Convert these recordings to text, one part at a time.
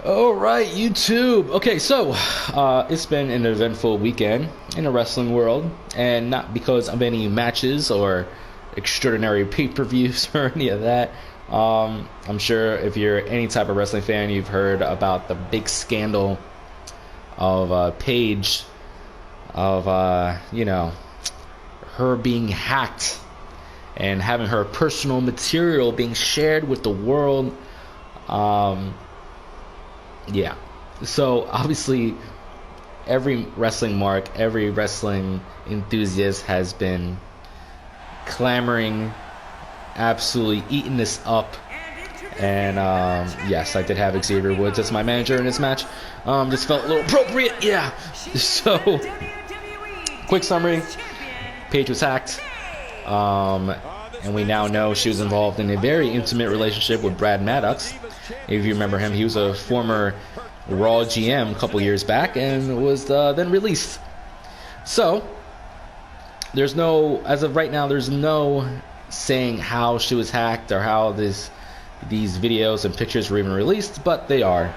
All right, YouTube. Okay, so it's been an eventful weekend in the wrestling world, and not because of any matches or extraordinary pay-per-views or any of that. I'm sure if you're any type of wrestling fan, you've heard about the big scandal of Paige, of her being hacked and having her personal material being shared with the world. Yeah. So obviously every wrestling mark, every wrestling enthusiast has been clamoring, absolutely eating this up. And yes, I did have Xavier Woods as my manager in this match. Just felt a little appropriate. Yeah. So quick summary. Paige was hacked. And we now know she was involved in a very intimate relationship with Brad Maddox. If you remember him, he was a former Raw GM a couple years back and was then released. So, as of right now, there's no saying how she was hacked or how these videos and pictures were even released, but they are.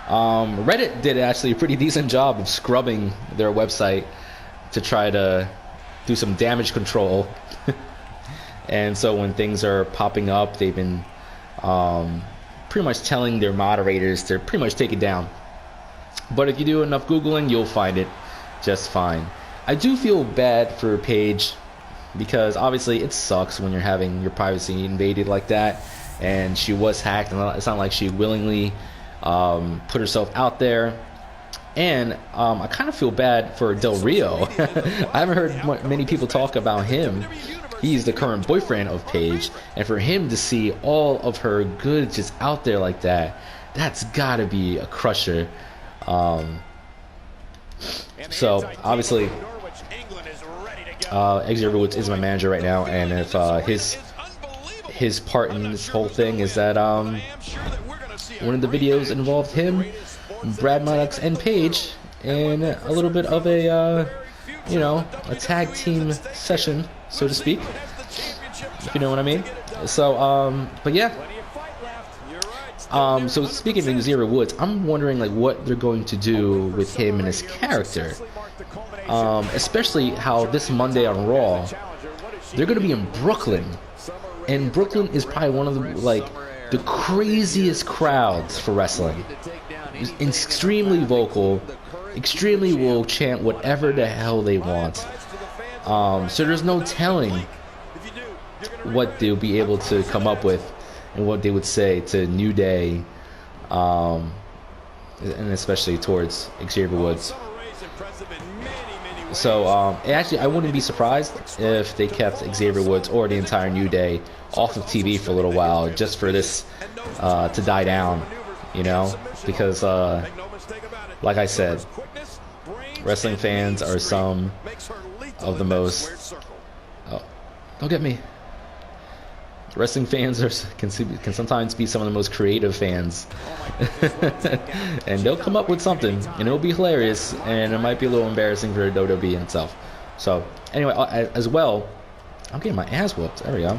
Reddit did actually a pretty decent job of scrubbing their website to try to do some damage control. And so when things are popping up, they've been pretty much telling their moderators to pretty much take it down. But if you do enough Googling, you'll find it just fine. I do feel bad for Paige because obviously it sucks when you're having your privacy invaded like that, and she was hacked, and it's not like she willingly put herself out there. And I kind of feel bad for Del Rio. I haven't heard many people talk about him. He's the current boyfriend of Paige, and for him to see all of her goods just out there like that, that's gotta be a crusher. So obviously Xavier Woods is my manager right now, and if his part in this whole thing is that one of the videos involved him, Brad Maddox, and Paige in a little bit of a a tag team session, so to speak, if you know what I mean. So but yeah, so speaking of Xavier Woods, I'm wondering like what they're going to do with him and his character, especially how this Monday on Raw they're going to be in Brooklyn, and Brooklyn is probably one of the craziest crowds for wrestling. Extremely vocal, extremely will chant whatever the hell they want. So there's no telling what they'll be able to come up with and what they would say to New Day, and especially towards Xavier Woods. So actually, I wouldn't be surprised if they kept Xavier Woods or the entire New Day off of TV for a little while, just for this to die down, because like I said, wrestling fans are some of the most don't get me. Wrestling fans can sometimes be some of the most creative fans. And they'll come up with something, and it'll be hilarious, and it might be a little embarrassing for WWE itself. So anyway, as well, I'm getting my ass whooped. There we go.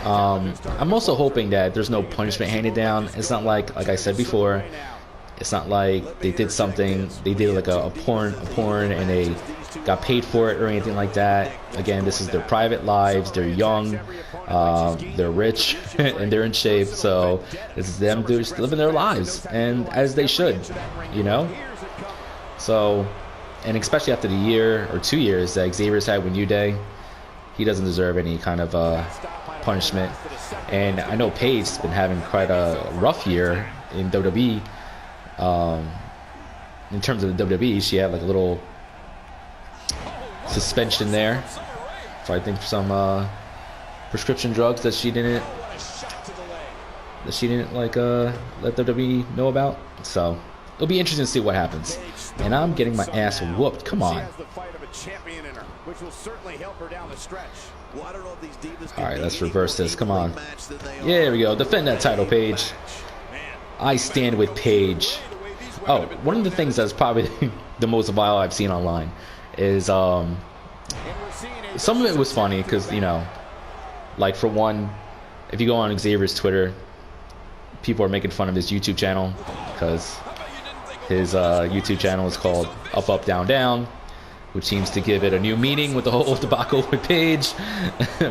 I'm also hoping that there's no punishment handed down. It's not like I said before, it's not like they did like a porn and they got paid for it or anything like that. Again, this is their private lives. They're young, they're rich, and they're in shape. So this is them just living their lives, and as they should, So, and especially after the year or 2 years that Xavier's had with New Day, he doesn't deserve any kind of punishment. And I know Paige's been having quite a rough year in WWE. In terms of the WWE, she had like a little suspension there for I think some prescription drugs that she didn't let WWE know about. So it'll be interesting to see what happens. And I'm getting my ass whooped. Come on. Alright, let's reverse this. Come on. Yeah, there we go. Defend that title, Paige. I stand with Paige. Oh, one of the things that's probably the most vile I've seen online is some of it was funny because, like for one, if you go on Xavier's Twitter, people are making fun of his YouTube channel because his YouTube channel is called Up Up Down Down, which seems to give it a new meaning with the whole debacle with Paige.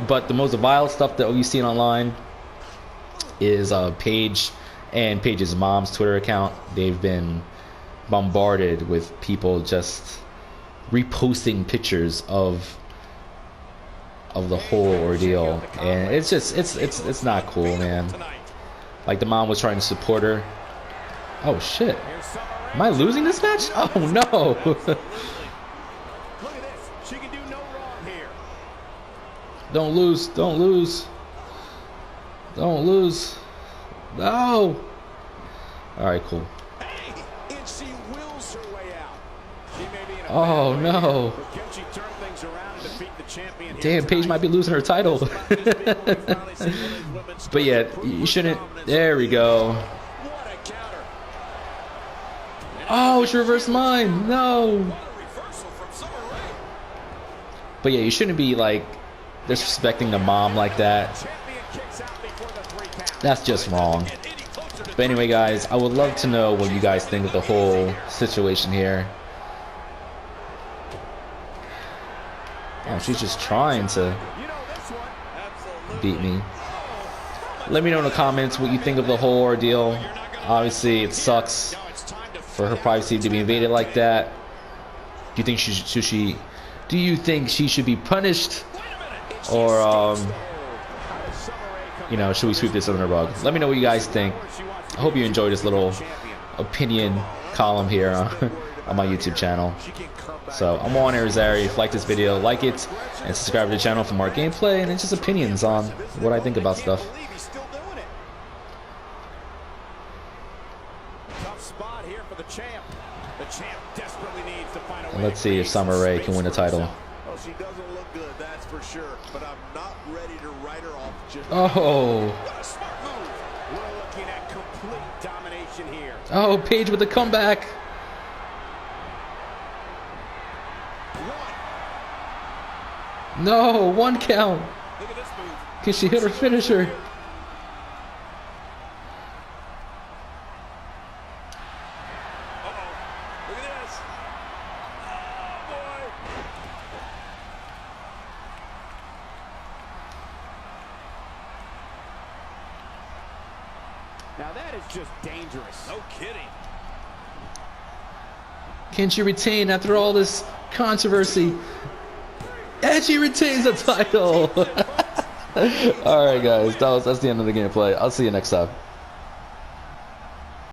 But the most vile stuff that we've seen online is Paige and Paige's mom's Twitter account. They've been bombarded with people just reposting pictures of the whole ordeal, and it's just it's not cool, man. Like, the mom was trying to support her. Oh shit, am I losing this match? Oh no. Don't lose, don't lose, don't lose. No. All right, cool. Oh no. Damn, Paige might be losing her title. But yeah, you shouldn't. There we go. Oh, it's reverse mine. No. But yeah, you shouldn't be like disrespecting the mom like that. That's just wrong. But anyway, guys, I would love to know what you guys think of the whole situation here. Oh, she's just trying to beat me. Let me know in the comments what you think of the whole ordeal. Obviously, it sucks for her privacy to be invaded like that. Do you think do you think she should be punished, or you know, should we sweep this under the rug? Let me know what you guys think. I hope you enjoyed this little opinion column here on my YouTube channel. So I'm Juan Arizari. If you like this video, like it and subscribe to the channel for more gameplay and just opinions on what I think about stuff. And let's see if Summer Rae can win the title. She doesn't look good, that's for sure, but I'm not ready to write her off just oh. What a smart move. We're looking at complete domination here. Oh, Paige with the comeback. No, 1 count. Look at this move. Can she hit her finisher? Look at this. Oh, boy. Now that is just dangerous. No kidding. Can she retain after all this controversy? And she retains the title. Alright guys, that's the end of the gameplay. I'll see you next time.